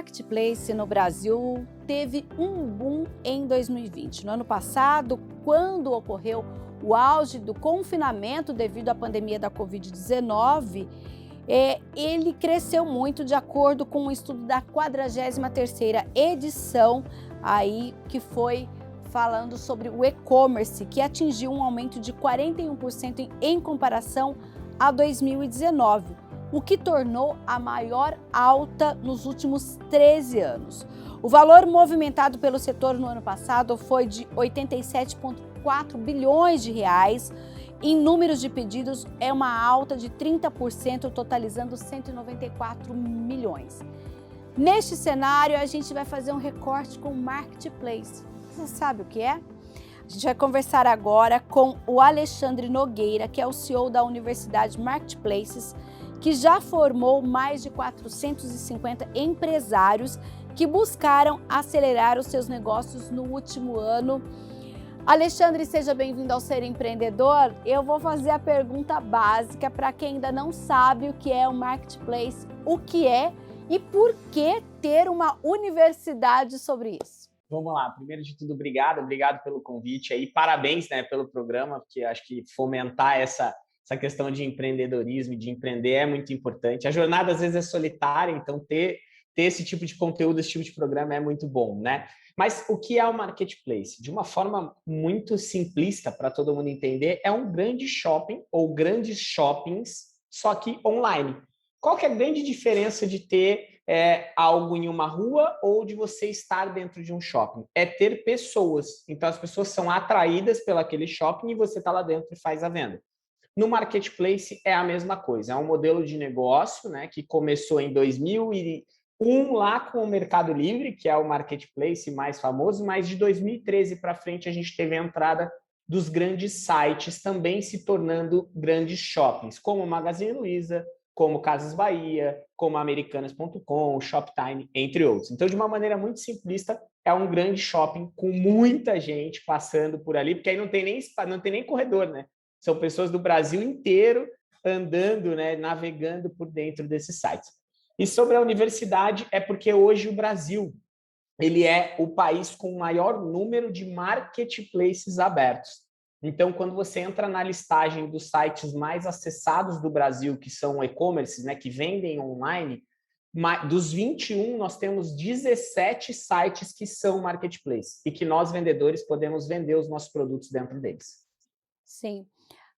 marketplace no Brasil teve um boom em 2020. No ano passado, quando ocorreu o auge do confinamento devido à pandemia da Covid-19, ele cresceu muito de acordo com um estudo da 43ª edição, que foi falando sobre o e-commerce, que atingiu um aumento de 41% em comparação a 2019. O que tornou a maior alta nos últimos 13 anos. O valor movimentado pelo setor no ano passado foi de 87,4 bilhões de reais. Em números de pedidos, é uma alta de 30%, totalizando 194 milhões. Neste cenário, a gente vai fazer um recorte com o Marketplace. Você sabe o que é? A gente vai conversar agora com o Alexandre Nogueira, que é o CEO da Universidade Marketplaces, que já formou mais de 450 empresários que buscaram acelerar os seus negócios no último ano. Alexandre, seja bem-vindo ao Ser Empreendedor. Eu vou fazer a pergunta básica para quem ainda não sabe o que é o Marketplace, o que é e por que ter uma universidade sobre isso. Vamos lá, primeiro de tudo, obrigado pelo convite aí, parabéns, né, pelo programa, porque acho que fomentar essa questão de empreendedorismo e de empreender é muito importante. A jornada às vezes é solitária, então ter esse tipo de conteúdo, esse tipo de programa é muito bom, né? Mas o que é o Marketplace? De uma forma muito simplista para todo mundo entender, é um grande shopping ou grandes shoppings, só que online. Qual que é a grande diferença de ter algo em uma rua ou de você estar dentro de um shopping? É ter pessoas. Então, as pessoas são atraídas pelaquele shopping e você está lá dentro e faz a venda. No Marketplace é a mesma coisa. É um modelo de negócio, né, que começou em 2001 lá com o Mercado Livre, que é o Marketplace mais famoso, mas de 2013 para frente a gente teve a entrada dos grandes sites também se tornando grandes shoppings, como o Magazine Luiza, como Casas Bahia, como Americanas.com, Shoptime, entre outros. Então, de uma maneira muito simplista, é um grande shopping com muita gente passando por ali, porque aí não tem nem corredor, né? São pessoas do Brasil inteiro andando, né, navegando por dentro desses sites. E sobre a universidade, é porque hoje o Brasil ele é o país com o maior número de marketplaces abertos. Então, quando você entra na listagem dos sites mais acessados do Brasil, que são e-commerces, né, que vendem online, dos 21, nós temos 17 sites que são marketplace e que nós, vendedores, podemos vender os nossos produtos dentro deles. Sim.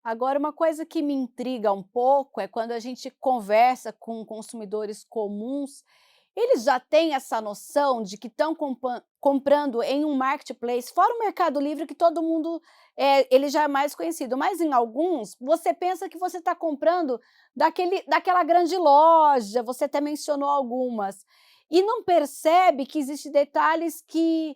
Agora, uma coisa que me intriga um pouco é quando a gente conversa com consumidores comuns, eles já têm essa noção de que estão comprando em um marketplace, fora o Mercado Livre, que todo mundo ele já é mais conhecido, mas em alguns você pensa que você está comprando daquela grande loja, você até mencionou algumas, e não percebe que existem detalhes que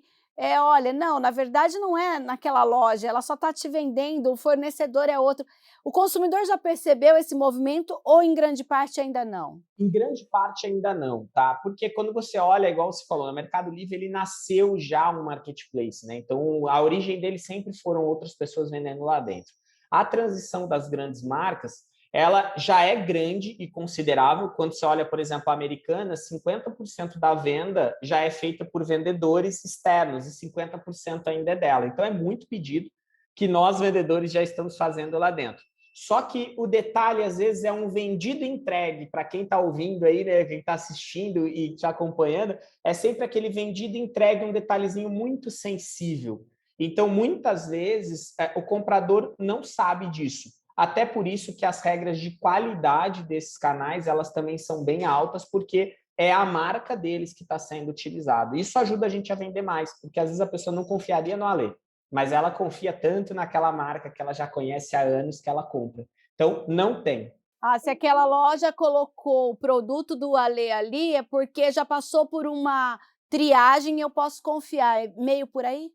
olha, não, na verdade não é naquela loja, ela só está te vendendo, o fornecedor é outro. O consumidor já percebeu esse movimento ou em grande parte ainda não? Em grande parte ainda não, tá? Porque quando você olha, igual você falou, o Mercado Livre ele nasceu já um marketplace, né? Então a origem dele sempre foram outras pessoas vendendo lá dentro. A transição das grandes marcas, ela já é grande e considerável. Quando você olha, por exemplo, a Americanas, 50% da venda já é feita por vendedores externos e 50% ainda é dela. Então é muito pedido que nós vendedores já estamos fazendo lá dentro. Só que o detalhe, às vezes, é um vendido entregue. Para quem está ouvindo aí, né, quem está assistindo e te acompanhando, é sempre aquele vendido entregue, um detalhezinho muito sensível. Então, muitas vezes, o comprador não sabe disso. Até por isso que as regras de qualidade desses canais, elas também são bem altas, porque é a marca deles que está sendo utilizada. Isso ajuda a gente a vender mais, porque às vezes a pessoa não confiaria no Alê, mas ela confia tanto naquela marca que ela já conhece há anos que ela compra. Então, não tem. Se aquela loja colocou o produto do Alê ali, é porque já passou por uma triagem e eu posso confiar. É meio por aí?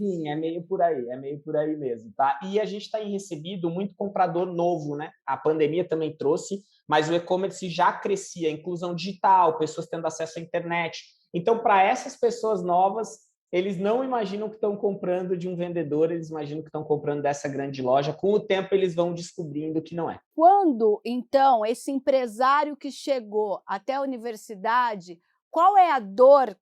Sim, é meio por aí mesmo, tá? E a gente tem recebido muito comprador novo, né? A pandemia também trouxe, mas o e-commerce já crescia, inclusão digital, pessoas tendo acesso à internet. Então, para essas pessoas novas, eles não imaginam que estão comprando de um vendedor, eles imaginam que estão comprando dessa grande loja. Com o tempo, eles vão descobrindo que não é. Quando, então, esse empresário que chegou até a universidade qual é a dor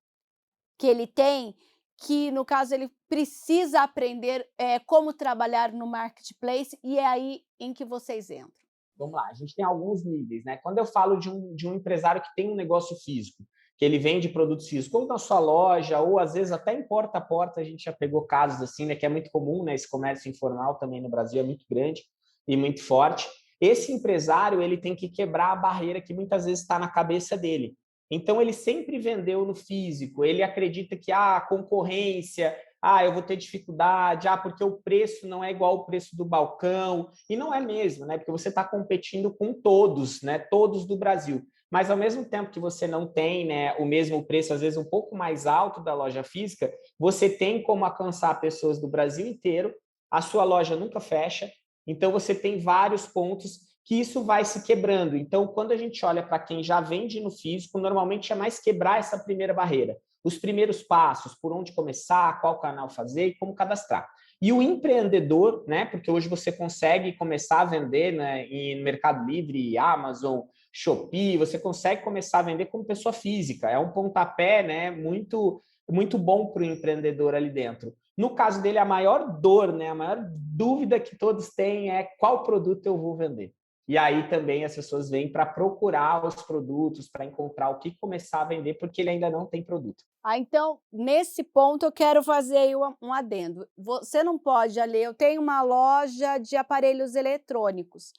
que ele tem, que no caso ele precisa aprender como trabalhar no marketplace, e é aí em que vocês entram? Vamos lá, a gente tem alguns níveis, né? Quando eu falo de um empresário que tem um negócio físico, que ele vende produtos físicos, ou na sua loja, ou às vezes até em porta a porta, a gente já pegou casos assim, né? Que é muito comum, né? Esse comércio informal também no Brasil é muito grande e muito forte. Esse empresário, ele tem que quebrar a barreira que muitas vezes está na cabeça dele. Então, ele sempre vendeu no físico, ele acredita que a concorrência, eu vou ter dificuldade, porque o preço não é igual ao preço do balcão, e não é mesmo, né? Porque você está competindo com todos, né? Todos do Brasil. Mas ao mesmo tempo que você não tem, né, o mesmo preço, às vezes um pouco mais alto da loja física, você tem como alcançar pessoas do Brasil inteiro, a sua loja nunca fecha, então você tem vários pontos que isso vai se quebrando. Então, quando a gente olha para quem já vende no físico, normalmente é mais quebrar essa primeira barreira. Os primeiros passos, por onde começar, qual canal fazer e como cadastrar. E o empreendedor, né, porque hoje você consegue começar a vender, né, em Mercado Livre, Amazon, Shopee, você consegue começar a vender como pessoa física. É um pontapé, né, muito, muito bom para o empreendedor ali dentro. No caso dele, a maior dor, né, a maior dúvida que todos têm é qual produto eu vou vender. E aí também as pessoas vêm para procurar os produtos, para encontrar o que começar a vender, porque ele ainda não tem produto. Então, nesse ponto eu quero fazer aí um adendo. Você não pode, Ale, eu tenho uma loja de aparelhos eletrônicos,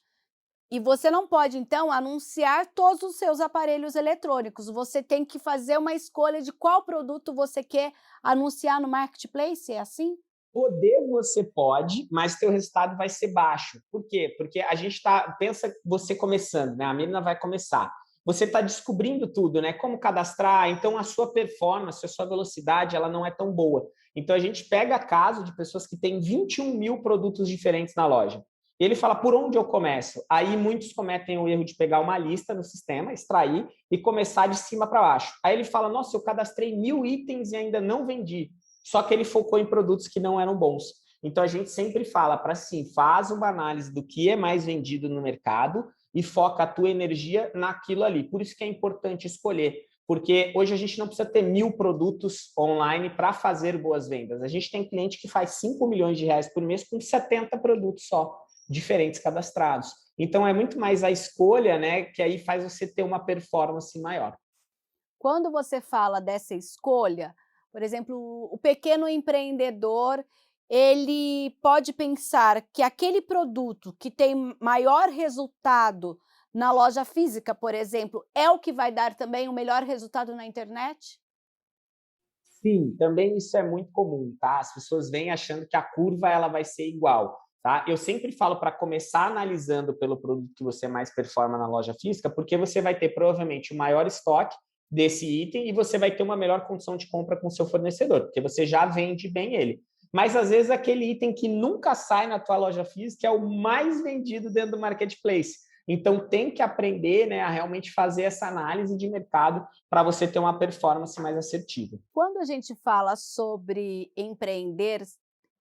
e você não pode, então, anunciar todos os seus aparelhos eletrônicos. Você tem que fazer uma escolha de qual produto você quer anunciar no marketplace, é assim? Poder você pode, mas teu resultado vai ser baixo. Por quê? Porque a gente pensa você começando, né? A menina vai começar. Você está descobrindo tudo, né? Como cadastrar, então a sua performance, a sua velocidade, ela não é tão boa. Então a gente pega caso de pessoas que têm 21 mil produtos diferentes na loja. E ele fala, por onde eu começo? Aí muitos cometem o erro de pegar uma lista no sistema, extrair e começar de cima para baixo. Aí ele fala, nossa, eu cadastrei 1000 itens e ainda não vendi. Só que ele focou em produtos que não eram bons. Então a gente sempre fala para sim, faz uma análise do que é mais vendido no mercado e foca a tua energia naquilo ali. Por isso que é importante escolher, porque hoje a gente não precisa ter 1000 produtos online para fazer boas vendas. A gente tem cliente que faz 5 milhões de reais por mês com 70 produtos só, diferentes cadastrados. Então é muito mais a escolha, né, que aí faz você ter uma performance maior. Quando você fala dessa escolha, por exemplo, o pequeno empreendedor, ele pode pensar que aquele produto que tem maior resultado na loja física, por exemplo, é o que vai dar também o melhor resultado na internet? Sim, também isso é muito comum, tá? As pessoas vêm achando que a curva ela vai ser igual, tá? Eu sempre falo para começar analisando pelo produto que você mais performa na loja física, porque você vai ter provavelmente o maior estoque desse item e você vai ter uma melhor condição de compra com o seu fornecedor, porque você já vende bem ele. Mas às vezes aquele item que nunca sai na tua loja física é o mais vendido dentro do marketplace. Então tem que aprender, né, a realmente fazer essa análise de mercado para você ter uma performance mais assertiva. Quando a gente fala sobre empreender,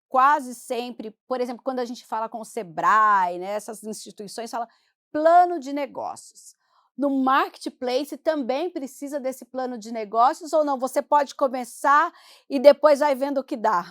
quase sempre, por exemplo, quando a gente fala com o Sebrae, né, essas instituições, fala plano de negócios. No marketplace também precisa desse plano de negócios ou não? Você pode começar e depois vai vendo o que dá?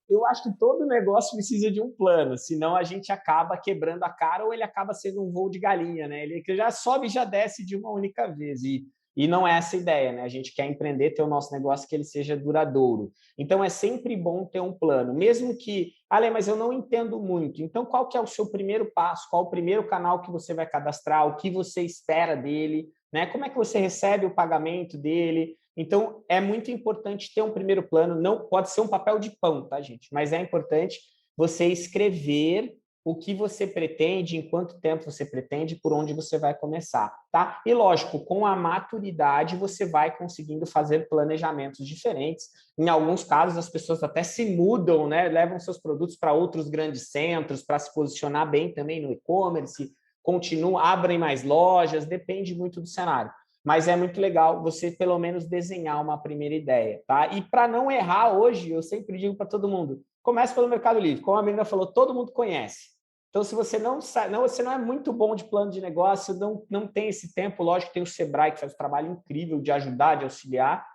Eu acho que todo negócio precisa de um plano, senão a gente acaba quebrando a cara ou ele acaba sendo um voo de galinha, né? Ele já sobe e já desce de uma única vez. E não é essa a ideia, né? A gente quer empreender, ter o nosso negócio que ele seja duradouro. Então é sempre bom ter um plano, mesmo que, Ale, mas eu não entendo muito. Então qual que é o seu primeiro passo? Qual o primeiro canal que você vai cadastrar? O que você espera dele? Né? Como é que você recebe o pagamento dele? Então, é muito importante ter um primeiro plano, não pode ser um papel de pão, tá, gente? Mas é importante você escrever o que você pretende, em quanto tempo você pretende, por onde você vai começar, tá? E lógico, com a maturidade você vai conseguindo fazer planejamentos diferentes. Em alguns casos as pessoas até se mudam, né? Levam seus produtos para outros grandes centros para se posicionar bem também no e-commerce, continuam, abrem mais lojas, depende muito do cenário. Mas é muito legal você pelo menos desenhar uma primeira ideia, tá? E para não errar hoje, eu sempre digo para todo mundo, comece pelo Mercado Livre. Como a menina falou, todo mundo conhece. Então, se você você não é muito bom de plano de negócio, não tem esse tempo, lógico que tem o Sebrae que faz um trabalho incrível de ajudar, de auxiliar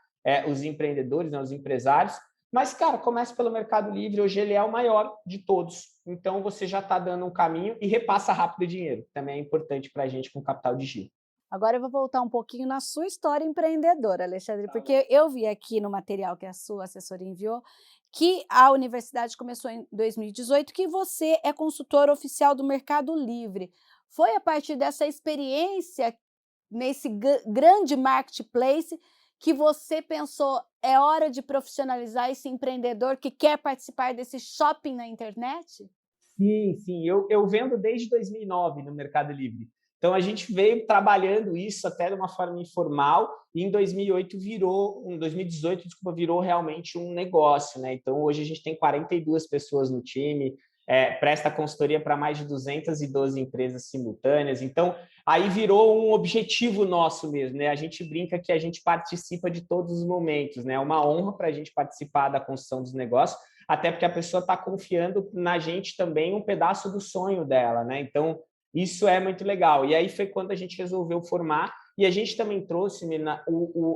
os empreendedores, né, os empresários, mas, cara, comece pelo Mercado Livre, hoje ele é o maior de todos, então você já está dando um caminho e repassa rápido o dinheiro, também é importante para a gente com capital de giro. Agora eu vou voltar um pouquinho na sua história empreendedora, Alexandre, Tá. porque eu vi aqui no material que a sua assessora enviou que a universidade começou em 2018, que você é consultor oficial do Mercado Livre. Foi a partir dessa experiência nesse grande marketplace que você pensou, é hora de profissionalizar esse empreendedor que quer participar desse shopping na internet? Sim, sim. Eu vendo desde 2009 no Mercado Livre. Então, a gente veio trabalhando isso até de uma forma informal e em 2018, desculpa, virou realmente um negócio, né? Então, hoje a gente tem 42 pessoas no time, presta consultoria para mais de 212 empresas simultâneas. Então, aí virou um objetivo nosso mesmo, né? A gente brinca que a gente participa de todos os momentos, né? É uma honra para a gente participar da construção dos negócios, até porque a pessoa está confiando na gente também um pedaço do sonho dela, né? Então, isso é muito legal. E aí foi quando a gente resolveu formar e a gente também trouxe, Mina,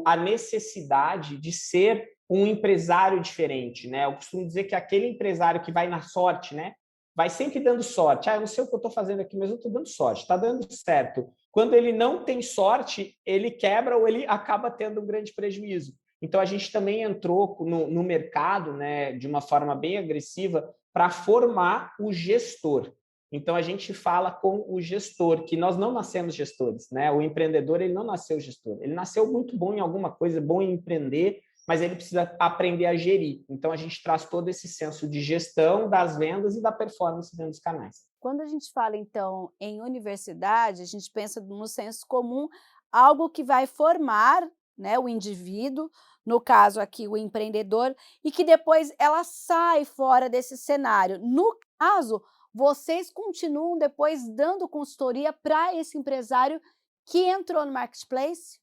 a necessidade de ser um empresário diferente, né? Eu costumo dizer que aquele empresário que vai na sorte, né? Vai sempre dando sorte. Eu não sei o que eu estou fazendo aqui, mas eu estou dando sorte, está dando certo. Quando ele não tem sorte, ele quebra ou ele acaba tendo um grande prejuízo. Então, a gente também entrou no mercado, né, de uma forma bem agressiva para formar o gestor. Então, a gente fala com o gestor, que nós não nascemos gestores, né? O empreendedor, ele não nasceu gestor. Ele nasceu muito bom em alguma coisa, bom em empreender, mas ele precisa aprender a gerir. Então, a gente traz todo esse senso de gestão das vendas e da performance dentro dos canais. Quando a gente fala, então, em universidade, a gente pensa no senso comum, algo que vai formar, né, o indivíduo, no caso aqui o empreendedor, e que depois ela sai fora desse cenário. No caso, vocês continuam depois dando consultoria para esse empresário que entrou no marketplace?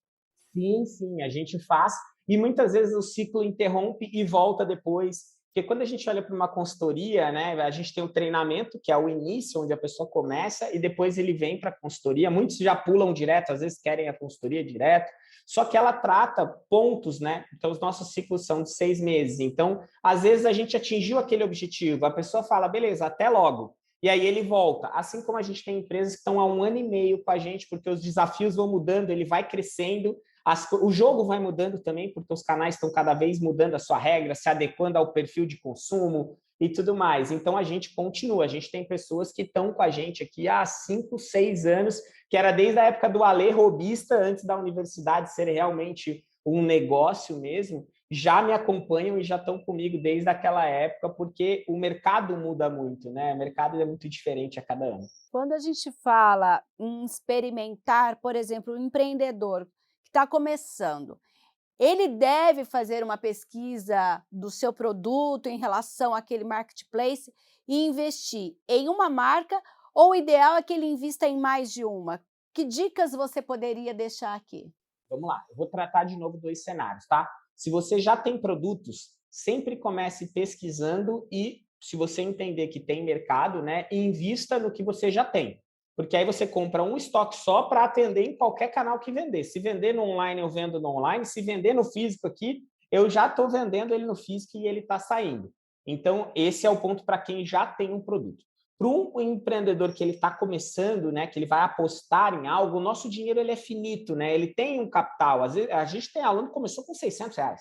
Sim, sim, a gente faz e muitas vezes o ciclo interrompe e volta depois. Porque quando a gente olha para uma consultoria, né, a gente tem o treinamento, que é o início, onde a pessoa começa, e depois ele vem para a consultoria. Muitos já pulam direto, às vezes querem a consultoria direto, só que ela trata pontos, né? Então, os nossos ciclos são de 6 meses. Então, às vezes a gente atingiu aquele objetivo, a pessoa fala, beleza, até logo. E aí ele volta. Assim como a gente tem empresas que estão há 1 ano e meio com a gente, porque os desafios vão mudando, ele vai crescendo, o jogo vai mudando também, porque os canais estão cada vez mudando a sua regra, se adequando ao perfil de consumo e tudo mais. Então, a gente continua. A gente tem pessoas que estão com a gente aqui há 5, 6 anos, que era desde a época do Alê Robista, antes da universidade ser realmente um negócio mesmo, já me acompanham e já estão comigo desde aquela época, porque o mercado muda muito, né? O mercado é muito diferente a cada ano. Quando a gente fala em experimentar, por exemplo, o empreendedor que está começando, ele deve fazer uma pesquisa do seu produto em relação àquele marketplace e investir em uma marca, ou o ideal é que ele invista em mais de uma? Que dicas você poderia deixar aqui? Vamos lá, eu vou tratar de novo 2 cenários, tá? Se você já tem produtos, sempre comece pesquisando e, se você entender que tem mercado, né, invista no que você já tem. Porque aí você compra um estoque só para atender em qualquer canal que vender. Se vender no online, eu vendo no online. Se vender no físico aqui, eu já estou vendendo ele no físico e ele está saindo. Então, esse é o ponto para quem já tem um produto. Para um empreendedor que ele está começando, né, que ele vai apostar em algo, o nosso dinheiro ele é finito, né? Ele tem um capital. Às vezes, a gente tem aluno que começou com R$ 600.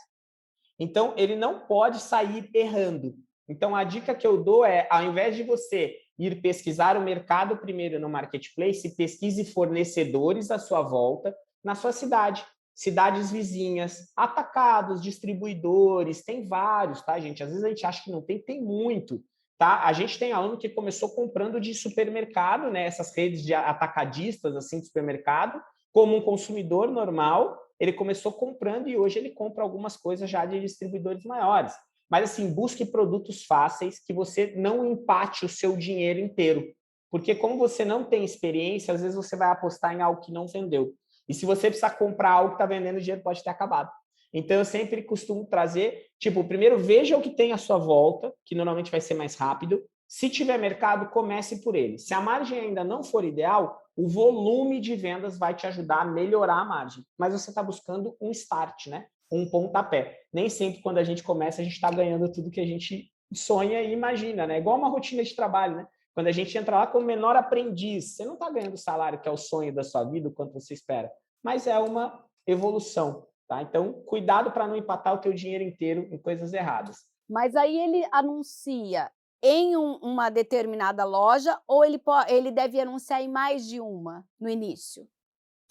Então, ele não pode sair errando. Então, a dica que eu dou é, ao invés de você ir pesquisar o mercado primeiro no marketplace, pesquise fornecedores à sua volta na sua cidade, cidades vizinhas, atacados, distribuidores, tem vários, tá, gente? Às vezes a gente acha que não tem, tem muito, tá? A gente tem aluno que começou comprando de supermercado, né? Essas redes de atacadistas, assim, de supermercado, como um consumidor normal, ele começou comprando e hoje ele compra algumas coisas já de distribuidores maiores. Mas, assim, busque produtos fáceis que você não empate o seu dinheiro inteiro. Porque como você não tem experiência, às vezes você vai apostar em algo que não vendeu. E se você precisar comprar algo que está vendendo, o dinheiro pode ter acabado. Então, eu sempre costumo trazer, tipo, primeiro veja o que tem à sua volta, que normalmente vai ser mais rápido, Se tiver mercado, comece por ele. Se a margem ainda não for ideal, o volume de vendas vai te ajudar a melhorar a margem. Mas você está buscando um start, né? Um pontapé. Nem sempre quando a gente começa, a gente está ganhando tudo que a gente sonha e imagina, né? Igual uma rotina de trabalho, né? Quando a gente entra lá como menor aprendiz, você não está ganhando o salário que é o sonho da sua vida, o quanto você espera. Mas é uma evolução, tá? Então, cuidado para não empatar o teu dinheiro inteiro em coisas erradas. Mas aí ele anuncia em uma determinada loja ou ele deve anunciar em mais de uma no início?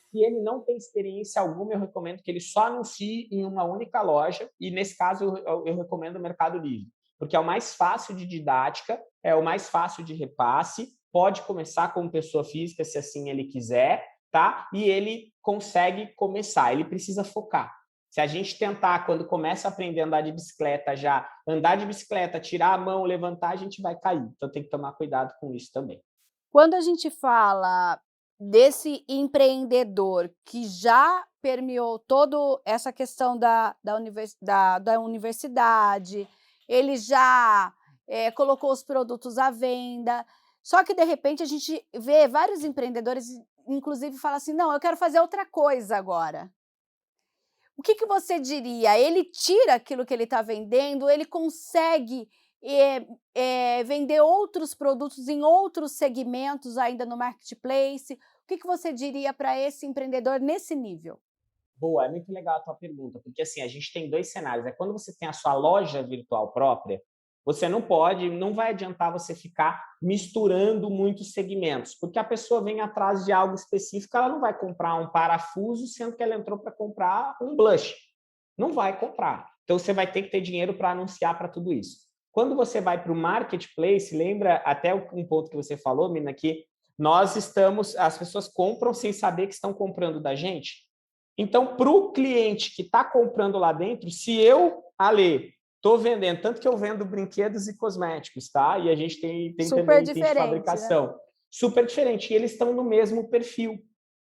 Se ele não tem experiência alguma, eu recomendo que ele só anuncie em uma única loja e, nesse caso, eu recomendo o Mercado Livre, porque é o mais fácil de didática, é o mais fácil de repasse, pode começar como pessoa física, se assim ele quiser, tá? E ele consegue começar, ele precisa focar. Se a gente tentar, quando começa a aprender a andar de bicicleta, já andar de bicicleta, tirar a mão, levantar, a gente vai cair. Então tem que tomar cuidado com isso também. Quando a gente fala desse empreendedor que já permeou toda essa questão da universidade, ele já colocou os produtos à venda, só que de repente a gente vê vários empreendedores, inclusive, fala assim, não, eu quero fazer outra coisa agora. O que você diria? Ele tira aquilo que ele está vendendo, ele consegue vender outros produtos em outros segmentos ainda no marketplace? O que você diria para esse empreendedor nesse nível? Boa, é muito legal a tua pergunta, porque assim, a gente tem dois cenários. Quando você tem a sua loja virtual própria, você não vai adiantar você ficar misturando muitos segmentos, porque a pessoa vem atrás de algo específico, ela não vai comprar um parafuso, sendo que ela entrou para comprar um blush. Não vai comprar. Então, você vai ter que ter dinheiro para anunciar para tudo isso. Quando você vai para o marketplace, lembra até um ponto que você falou, Mina, que as pessoas compram sem saber que estão comprando da gente. Então, para o cliente que está comprando lá dentro, se eu, Ale, estou vendendo, tanto que eu vendo brinquedos e cosméticos, tá? E a gente tem também de fabricação. Né? Super diferente. E eles estão no mesmo perfil.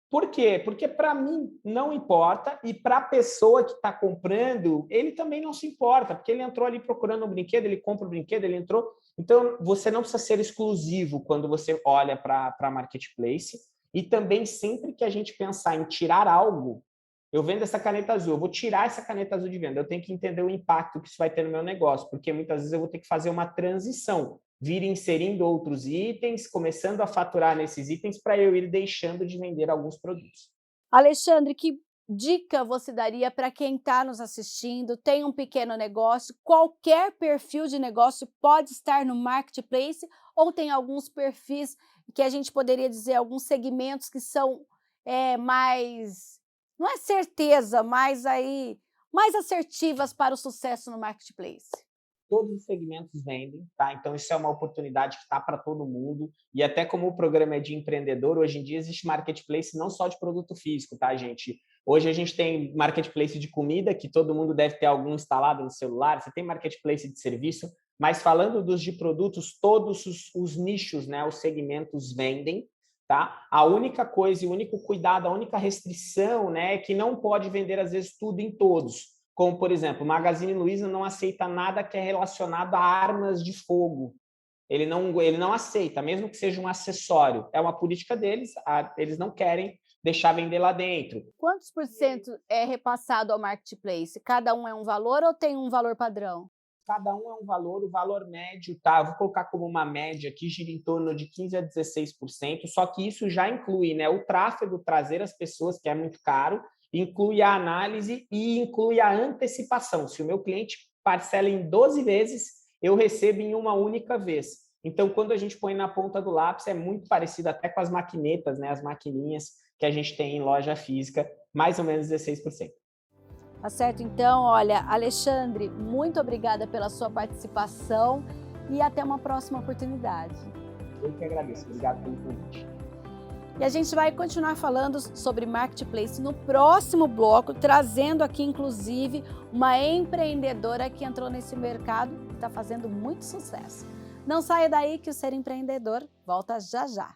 Por quê? Porque para mim não importa e para a pessoa que está comprando, ele também não se importa, porque ele entrou ali procurando um brinquedo, ele compra o brinquedo, ele entrou. Então, você não precisa ser exclusivo quando você olha para a marketplace. E também, sempre que a gente pensar em tirar algo, eu vendo essa caneta azul, eu vou tirar essa caneta azul de venda, eu tenho que entender o impacto que isso vai ter no meu negócio, porque muitas vezes eu vou ter que fazer uma transição, vir inserindo outros itens, começando a faturar nesses itens para eu ir deixando de vender alguns produtos. Alexandre, que dica você daria para quem está nos assistindo, tem um pequeno negócio, qualquer perfil de negócio pode estar no marketplace ou tem alguns perfis que a gente poderia dizer, alguns segmentos que são mais... não é certeza, mas aí mais assertivas para o sucesso no marketplace? Todos os segmentos vendem, tá? Então isso é uma oportunidade que está para todo mundo. E até como o programa é de empreendedor, hoje em dia existe marketplace não só de produto físico, tá, gente? Hoje a gente tem marketplace de comida, que todo mundo deve ter algum instalado no celular. Você tem marketplace de serviço, mas falando dos de produtos, todos os nichos, né, os segmentos vendem. Tá? A única coisa e o único cuidado, a única restrição, né, é que não pode vender, às vezes, tudo em todos. Como, por exemplo, o Magazine Luiza não aceita nada que é relacionado a armas de fogo. Ele não aceita, mesmo que seja um acessório. É uma política deles, eles não querem deixar vender lá dentro. Quantos por cento é repassado ao marketplace? Cada um é um valor ou tem um valor padrão? Cada um é um valor, o valor médio, tá? Eu vou colocar como uma média aqui, gira em torno de 15% a 16%, só que isso já inclui, né, o tráfego, trazer as pessoas, que é muito caro, inclui a análise e inclui a antecipação. Se o meu cliente parcela em 12 vezes, eu recebo em uma única vez. Então, quando a gente põe na ponta do lápis, é muito parecido até com as maquinetas, né, as maquininhas que a gente tem em loja física, mais ou menos 16%. Tá certo, então, olha, Alexandre, muito obrigada pela sua participação e até uma próxima oportunidade. Eu que agradeço, obrigado pelo convite. E a gente vai continuar falando sobre marketplace no próximo bloco, trazendo aqui, inclusive, uma empreendedora que entrou nesse mercado e está fazendo muito sucesso. Não saia daí que o Ser Empreendedor volta já já.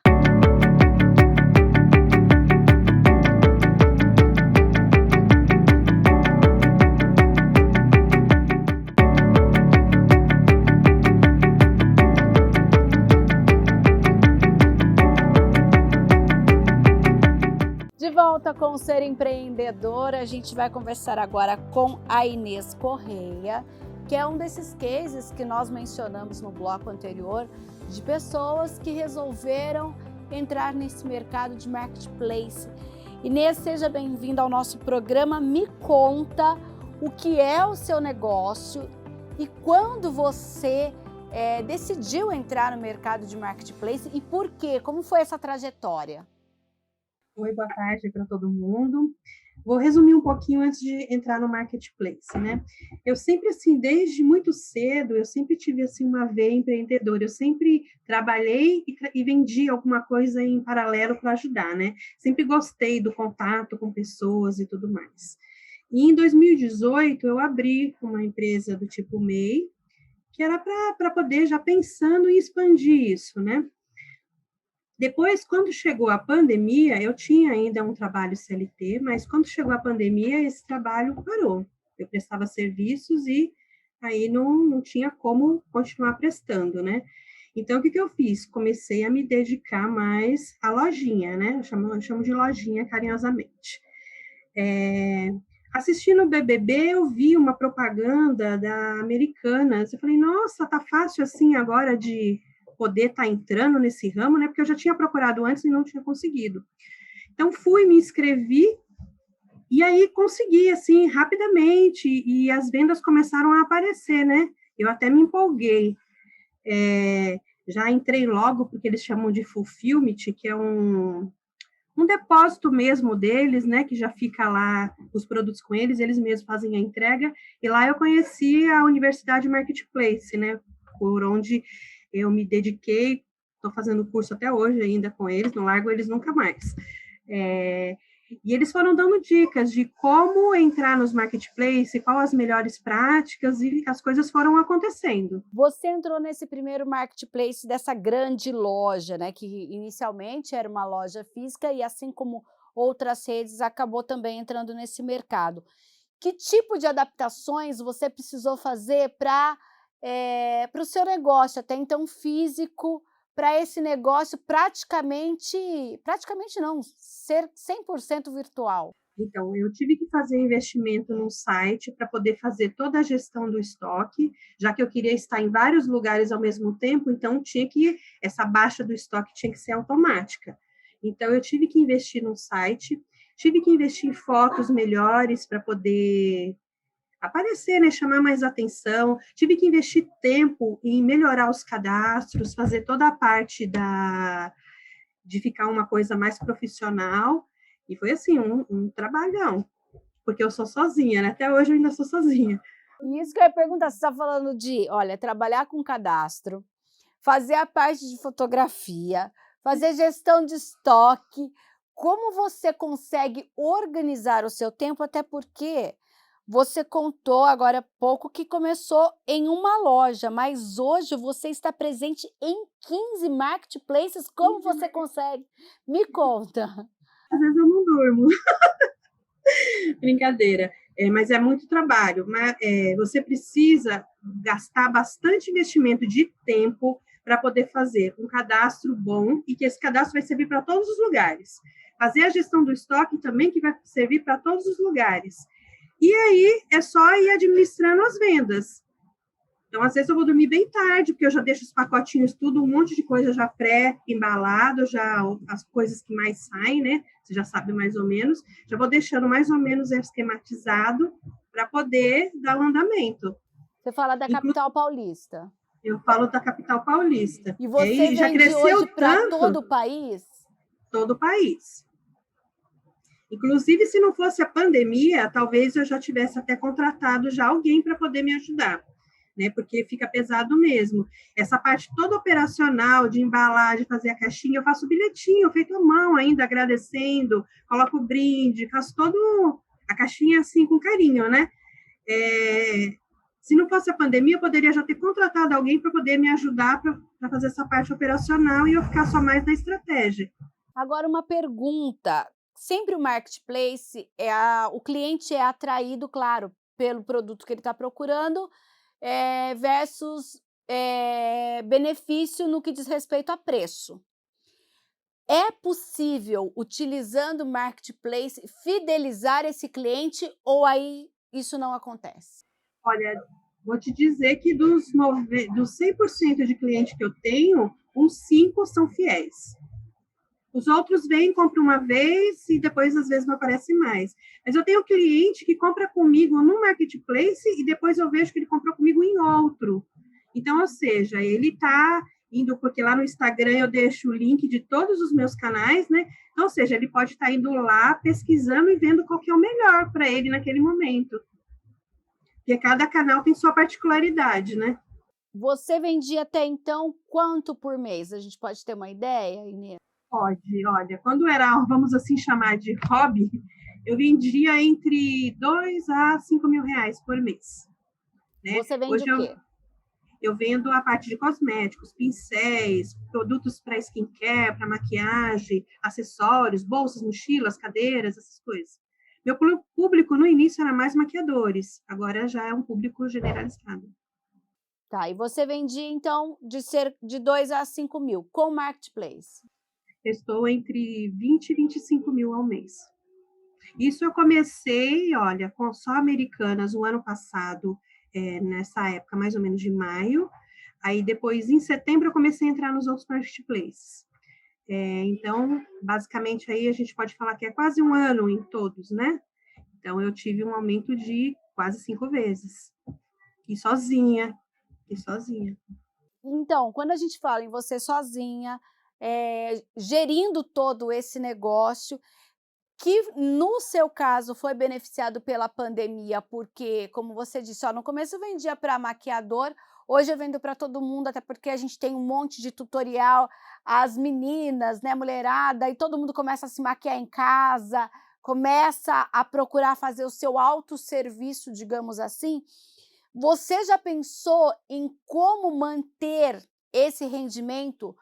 volta com o Ser Empreendedor. A gente vai conversar agora com a Inês Correia, que é um desses cases que nós mencionamos no bloco anterior, de pessoas que resolveram entrar nesse mercado de marketplace. Inês, seja bem-vinda ao nosso programa. Me conta o que é o seu negócio e quando você decidiu entrar no mercado de marketplace e por quê? Como foi essa trajetória? Oi, boa tarde para todo mundo. Vou resumir um pouquinho antes de entrar no marketplace, né? Eu sempre, assim, desde muito cedo, eu sempre tive, assim, uma veia empreendedora. Eu sempre trabalhei e vendi alguma coisa em paralelo para ajudar, né? Sempre gostei do contato com pessoas e tudo mais. E em 2018, eu abri uma empresa do tipo MEI, que era para poder já pensando em expandir isso, né? Depois, quando chegou a pandemia, eu tinha ainda um trabalho CLT, mas quando chegou a pandemia, esse trabalho parou. Eu prestava serviços e aí não tinha como continuar prestando, né? Então, o que eu fiz? Comecei a me dedicar mais à lojinha, né? Eu chamo de lojinha carinhosamente. Assistindo o BBB, eu vi uma propaganda da Americanas. Eu falei, nossa, tá fácil assim agora de poder estar entrando nesse ramo, né? Porque eu já tinha procurado antes e não tinha conseguido. Então, fui, me inscrevi e aí consegui, assim, rapidamente. E as vendas começaram a aparecer, né? Eu até me empolguei. Já entrei logo, porque eles chamam de Fulfillment, que é um depósito mesmo deles, né, que já fica lá os produtos com eles mesmos fazem a entrega, e lá eu conheci a Universidade Marketplace, né, por onde eu me dediquei, estou fazendo curso até hoje ainda com eles, não largo eles nunca mais. E eles foram dando dicas de como entrar nos marketplaces, quais as melhores práticas, e as coisas foram acontecendo. Você entrou nesse primeiro marketplace dessa grande loja, né? Que inicialmente era uma loja física e, assim como outras redes, acabou também entrando nesse mercado. Que tipo de adaptações você precisou fazer para o seu negócio, até então físico, para esse negócio praticamente não, ser 100% virtual? Então, eu tive que fazer investimento num site para poder fazer toda a gestão do estoque, já que eu queria estar em vários lugares ao mesmo tempo, então essa baixa do estoque tinha que ser automática. Então, eu tive que investir num site, tive que investir em fotos melhores para poder aparecer, né, chamar mais atenção, tive que investir tempo em melhorar os cadastros, fazer toda a parte de ficar uma coisa mais profissional, e foi assim, um trabalhão, porque eu sou sozinha, né? Até hoje eu ainda sou sozinha. E isso que eu ia perguntar, você está falando de, olha, trabalhar com cadastro, fazer a parte de fotografia, fazer gestão de estoque. Como você consegue organizar o seu tempo? Até porque você contou agora há pouco que começou em uma loja, mas hoje você está presente em 15 marketplaces. Como você consegue? Me conta. Às vezes eu não durmo. Brincadeira. Mas é muito trabalho. Você precisa gastar bastante investimento de tempo para poder fazer um cadastro bom e que esse cadastro vai servir para todos os lugares. Fazer a gestão do estoque também, que vai servir para todos os lugares. E aí é só ir administrando as vendas. Então, às vezes eu vou dormir bem tarde, porque eu já deixo os pacotinhos tudo, um monte de coisa já pré-embalado, já as coisas que mais saem, né? Você já sabe mais ou menos. Já vou deixando mais ou menos esquematizado para poder dar o andamento. Você fala da capital paulista. Eu falo da capital paulista. E você já vende cresceu hoje para tanto, todo o país? todo o país. Inclusive, se não fosse a pandemia, talvez eu já tivesse até contratado já alguém para poder me ajudar, né? Porque fica pesado mesmo. Essa parte toda operacional, de embalar, de fazer a caixinha, eu faço bilhetinho, feito à mão ainda, agradecendo, coloco o brinde, faço todo a caixinha assim com carinho, né? Se não fosse a pandemia, eu poderia já ter contratado alguém para poder me ajudar para fazer essa parte operacional e eu ficar só mais na estratégia. Agora, uma pergunta. Sempre o marketplace, o cliente é atraído, claro, pelo produto que ele está procurando, versus benefício no que diz respeito a preço. É possível, utilizando o marketplace, fidelizar esse cliente ou aí isso não acontece? Olha, vou te dizer que dos 100% de clientes que eu tenho, uns 5 são fiéis. Os outros vêm, compram uma vez e depois, às vezes, não aparece mais. Mas eu tenho cliente que compra comigo no marketplace e depois eu vejo que ele comprou comigo em outro. Então, ou seja, ele está indo, porque lá no Instagram eu deixo o link de todos os meus canais, né? Então, ou seja, ele pode estar indo lá pesquisando e vendo qual que é o melhor para ele naquele momento. Porque cada canal tem sua particularidade, né? Você vendia até então quanto por mês? A gente pode ter uma ideia, Inês? Pode, olha, quando era, vamos assim chamar de hobby, eu vendia entre 2 a 5 mil reais por mês. Né? Você vende Hoje o quê? eu vendo a parte de cosméticos, pincéis, produtos para skincare, para maquiagem, acessórios, bolsas, mochilas, cadeiras, essas coisas. Meu público no início era mais maquiadores, agora já é um público generalizado. Tá, e você vendia então de 2 a 5 mil com marketplace? Eu estou entre 20 e 25 mil ao mês. Isso eu comecei, olha, com só Americanas o ano passado, nessa época, mais ou menos de maio. Aí depois, em setembro, eu comecei a entrar nos outros marketplaces. Então, basicamente, aí a gente pode falar que é quase um ano em todos, né? Então, eu tive um aumento de quase 5 vezes. E sozinha, e sozinha. Então, quando a gente fala em você sozinha, gerindo todo esse negócio, que no seu caso foi beneficiado pela pandemia, porque, como você disse, ó, no começo eu vendia para maquiador, hoje eu vendo para todo mundo, até porque a gente tem um monte de tutorial, as meninas, né, mulherada, e todo mundo começa a se maquiar em casa, começa a procurar fazer o seu autosserviço, digamos assim. Você já pensou em como manter esse rendimento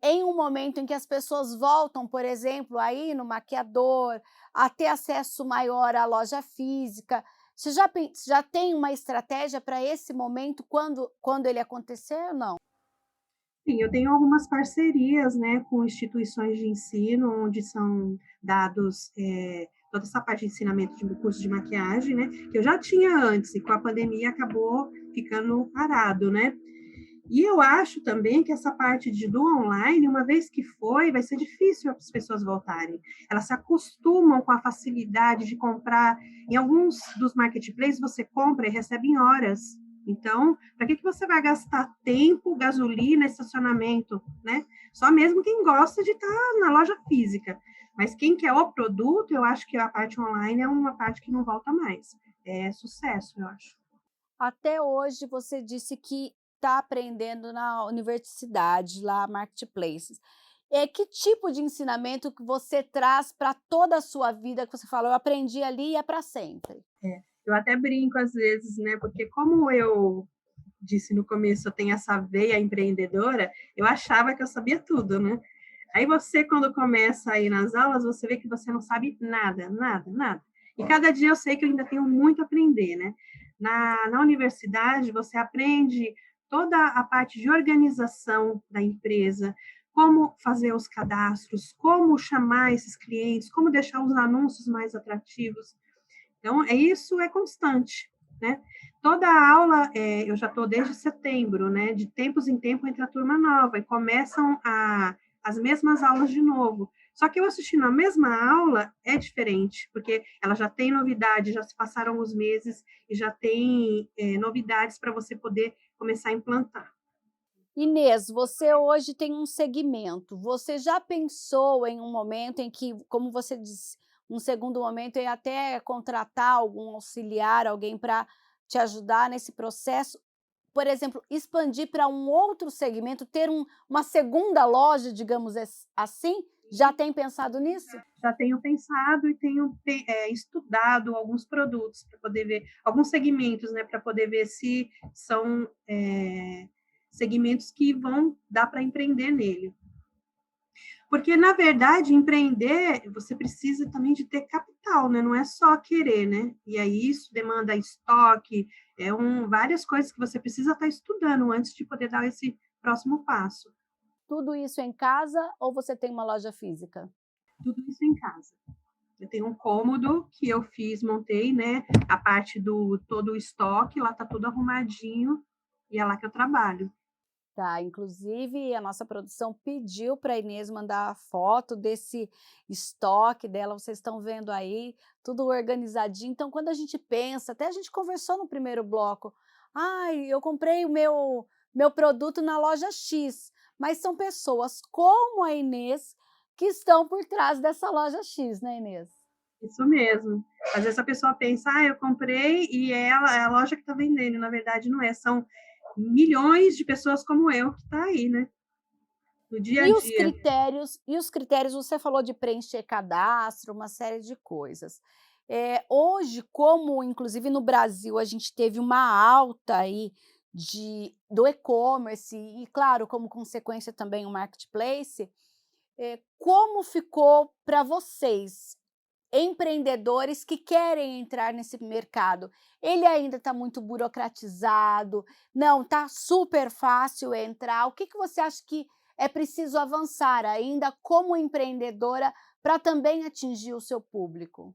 em um momento em que as pessoas voltam, por exemplo, aí no maquiador, a ter acesso maior à loja física? Você já tem uma estratégia para esse momento quando ele acontecer ou não? Sim, eu tenho algumas parcerias, né, com instituições de ensino, onde são dados toda essa parte de ensinamento de curso de maquiagem, né, que eu já tinha antes e com a pandemia acabou ficando parado, né? E eu acho também que essa parte do online, uma vez que foi, vai ser difícil as pessoas voltarem. Elas se acostumam com a facilidade de comprar. Em alguns dos marketplaces, você compra e recebe em horas. Então, para que você vai gastar tempo, gasolina, estacionamento, né? Só mesmo quem gosta de estar na loja física. Mas quem quer o produto, eu acho que a parte online é uma parte que não volta mais. É sucesso, eu acho. Até hoje você disse que está aprendendo na universidade, lá marketplaces. Que tipo de ensinamento que você traz para toda a sua vida, que você falou: "Eu aprendi ali e é para sempre"? Eu até brinco às vezes, né? Porque como eu disse no começo, eu tenho essa veia empreendedora, eu achava que eu sabia tudo, né? Aí você, quando começa a ir nas aulas, você vê que você não sabe nada, nada, nada. E cada dia eu sei que eu ainda tenho muito a aprender, né? Na universidade, você aprende toda a parte de organização da empresa, como fazer os cadastros, como chamar esses clientes, como deixar os anúncios mais atrativos. Então, isso é constante, né? Toda a aula, eu já estou desde setembro, né? De tempos em tempo entra a turma nova e começam as mesmas aulas de novo. Só que eu assistindo a mesma aula é diferente, porque ela já tem novidade, já se passaram os meses e já tem novidades para você poder começar a implantar. Inês, você hoje tem um segmento. Você já pensou em um momento em que, como você disse, um segundo momento em até contratar algum auxiliar, alguém para te ajudar nesse processo? Por exemplo, expandir para um outro segmento, ter uma segunda loja, digamos assim? Já tem pensado nisso? Já tenho pensado e tenho estudado alguns produtos para poder ver, alguns segmentos, né, para poder ver se são segmentos que vão dar para empreender nele. Porque, na verdade, empreender, você precisa também de ter capital, né? Não é só querer, né? E aí isso demanda estoque, várias coisas que você precisa estar estudando antes de poder dar esse próximo passo. tudo isso em casa ou você tem uma loja física? Tudo isso em casa. Eu tenho um cômodo que eu montei, né? A parte do todo o estoque, lá tá tudo arrumadinho e é lá que eu trabalho. Tá, inclusive a nossa produção pediu para a Inês mandar a foto desse estoque dela, vocês estão vendo aí, tudo organizadinho. Então, quando a gente pensa, até a gente conversou no primeiro bloco, ai, eu comprei o meu produto na loja X, mas são pessoas como a Inês que estão por trás dessa loja X, né, Inês? Isso mesmo. Às vezes a pessoa pensa, eu comprei e ela é a loja que está vendendo. Na verdade, não é. São milhões de pessoas como eu que está aí, né? No dia a E os dia. critérios, você falou de preencher cadastro, uma série de coisas. Hoje, como inclusive no Brasil a gente teve uma alta aí do e-commerce e, claro, como consequência também o marketplace, como ficou para vocês, empreendedores que querem entrar nesse mercado? Ele ainda está muito burocratizado? Não, está super fácil entrar. O que você acha que é preciso avançar ainda como empreendedora para também atingir o seu público?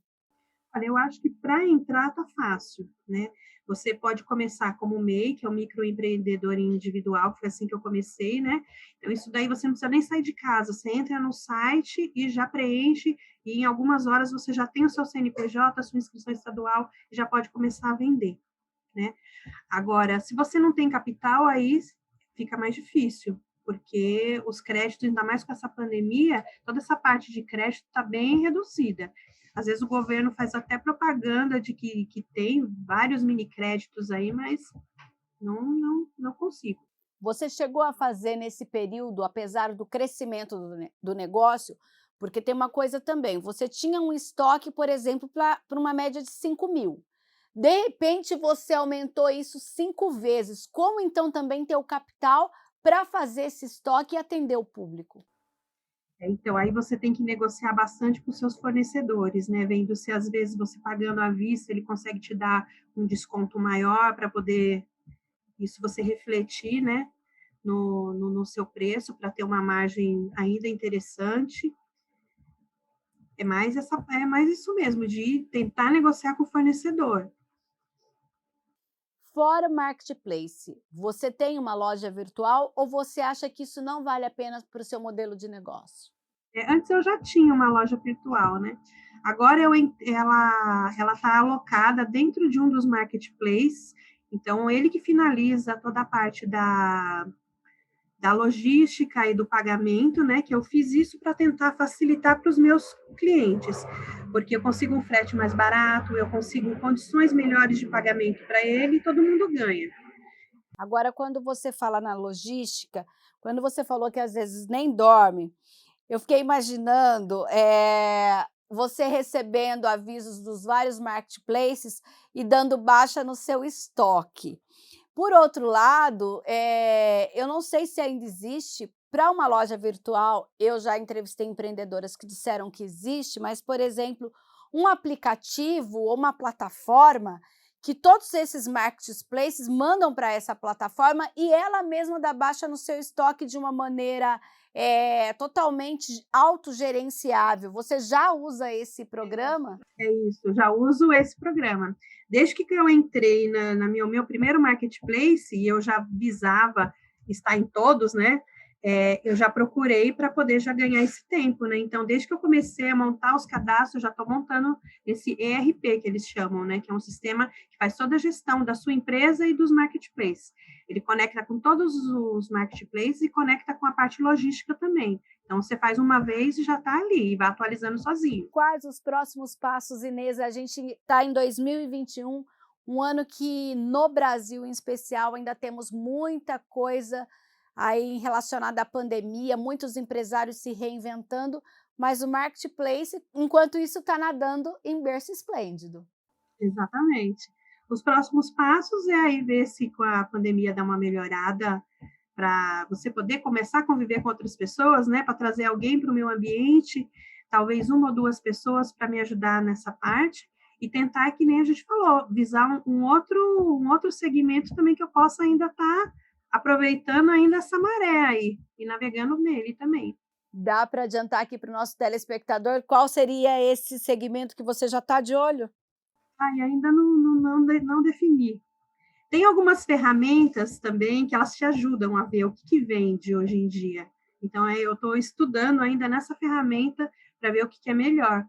Olha, eu acho que para entrar tá fácil, né? Você pode começar como MEI, que é o microempreendedor individual, que foi assim que eu comecei, né? Então, isso daí você não precisa nem sair de casa, você entra no site e já preenche, e em algumas horas você já tem o seu CNPJ, a sua inscrição estadual, e já pode começar a vender, né? Agora, se você não tem capital, aí fica mais difícil, porque os créditos, ainda mais com essa pandemia, toda essa parte de crédito está bem reduzida. Às vezes o governo faz até propaganda de que tem vários mini créditos aí, mas não consigo. Você chegou a fazer nesse período, apesar do crescimento do negócio, porque tem uma coisa também, você tinha um estoque, por exemplo, para uma média de 5.000. De repente, você aumentou isso 5 vezes. Como então também ter o capital para fazer esse estoque e atender o público? Então, aí você tem que negociar bastante com os seus fornecedores, né? Vendo se às vezes você pagando à vista, ele consegue te dar um desconto maior para poder isso você refletir, né? No seu preço, para ter uma margem ainda interessante. É mais isso mesmo, de tentar negociar com o fornecedor. Fora marketplace, você tem uma loja virtual ou você acha que isso não vale a pena para o seu modelo de negócio? Antes eu já tinha uma loja virtual, né? Agora ela está alocada dentro de um dos marketplaces, então ele que finaliza toda a parte da logística e do pagamento, né? Que eu fiz isso para tentar facilitar para os meus clientes, porque eu consigo um frete mais barato, eu consigo condições melhores de pagamento para ele e todo mundo ganha. Agora, quando você fala na logística, quando você falou que às vezes nem dorme, eu fiquei imaginando, você recebendo avisos dos vários marketplaces e dando baixa no seu estoque. Por outro lado, eu não sei se ainda existe, para uma loja virtual, eu já entrevistei empreendedoras que disseram que existe, mas, por exemplo, um aplicativo ou uma plataforma que todos esses marketplaces mandam para essa plataforma e ela mesma dá baixa no seu estoque de uma maneira totalmente autogerenciável. Você já usa esse programa? É isso, eu já uso esse programa. Desde que eu entrei meu primeiro marketplace, e eu já visava estar em todos, né? Eu já procurei para poder já ganhar esse tempo, né? Então, desde que eu comecei a montar os cadastros, eu já estou montando esse ERP que eles chamam, né? Que é um sistema que faz toda a gestão da sua empresa e dos marketplaces. Ele conecta com todos os marketplaces e conecta com a parte logística também. Então, você faz uma vez e já está ali, e vai atualizando sozinho. Quais os próximos passos, Inês? A gente está em 2021, um ano que no Brasil, em especial, ainda temos muita coisa aí relacionada à pandemia, muitos empresários se reinventando, mas o marketplace, enquanto isso, está nadando em berço esplêndido. Exatamente. Os próximos passos é aí ver se com a pandemia dá uma melhorada para você poder começar a conviver com outras pessoas, né? Para trazer alguém para o meu ambiente, talvez uma ou duas pessoas para me ajudar nessa parte e tentar, que nem a gente falou, visar um outro segmento também que eu possa ainda estar aproveitando ainda essa maré aí e navegando nele também. Dá para adiantar aqui para o nosso telespectador qual seria esse segmento que você já está de olho? Ai, ainda não defini. Tem algumas ferramentas também que elas te ajudam a ver o que vende hoje em dia. Então, eu estou estudando ainda nessa ferramenta para ver o que é melhor.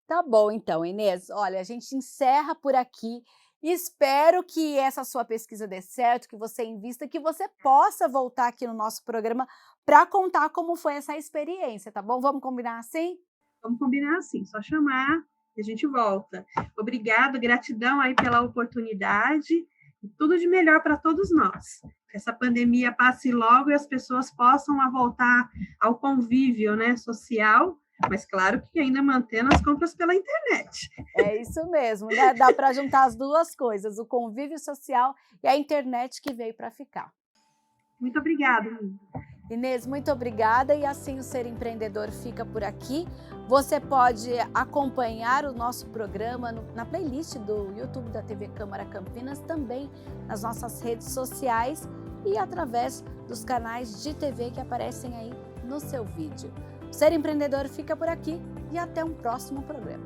Tá bom, então, Inês. Olha, a gente encerra por aqui. Espero que essa sua pesquisa dê certo, que você invista, que você possa voltar aqui no nosso programa para contar como foi essa experiência, tá bom? Vamos combinar assim? Vamos combinar assim, só chamar e a gente volta. Obrigado, gratidão aí pela oportunidade e tudo de melhor para todos nós. Que essa pandemia passe logo e as pessoas possam voltar ao convívio, né, social, mas claro que ainda mantendo as compras pela internet. É isso mesmo, né? Dá para juntar as duas coisas, o convívio social e a internet que veio para ficar. Muito obrigada. Inês, muito obrigada, e assim o Ser Empreendedor fica por aqui. Você pode acompanhar o nosso programa na playlist do YouTube da TV Câmara Campinas, também nas nossas redes sociais e através dos canais de TV que aparecem aí no seu vídeo. O Ser Empreendedor fica por aqui e até um próximo programa.